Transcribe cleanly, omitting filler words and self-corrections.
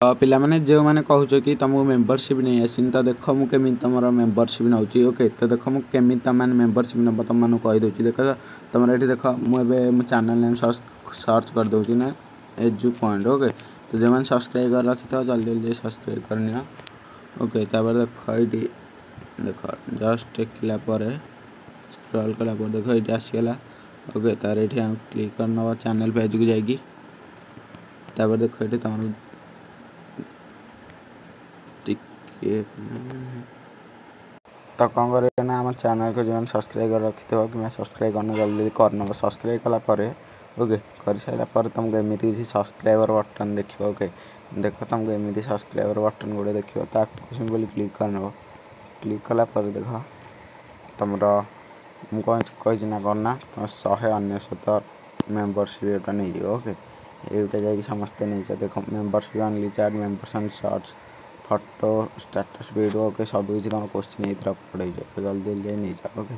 पिलाने जो मैंने कहूँ कि तुमको मेम्बरशिप नहीं आसी तो देख मुझे तुम मेम्बरशिप नौ ओके तो देख मुझे तुम मेम्बरशिप नब तुम कहीदे देख तुम ये देख मुझे मो चैनल नेम सर्च कर दूसरी ना एजू पॉइंट ओके तो जो मैंने सब्सक्राइब कर रखी था जल्दी जल्दी सब्सक्राइब करनी ओके तापर देख ये देख जस्ट टेकिला स्क्रॉल कला देख ये आसीगला ओके तार ये क्लिक कर नवा चैनल पेज को जाएगी देख ये तुम तो कौन कर ना आम चैनल को जो सब्सक्राइब कर रखी थे कि सब्सक्राइब करना जल्दी करना सब्सक्राइब कलापर ओके कर सारापर तुमको एमती किसी सब्सक्राइबर बटन देखो ओके देख तुमको एमती सब्सक्राइबर बटन गोटे देखो तो सिंपली क्लिक करने क्लिक कलापर देख तुम मुझे ना करना तुम 199 मेम्बरशिप नहीं ओके ये जा समस्ते नहीं देख membership only chat members and shorts photo status video okay सब किसी तुम क्वेश्चन ये पढ़े तो जल्दी जल्दी नहीं जा ओके।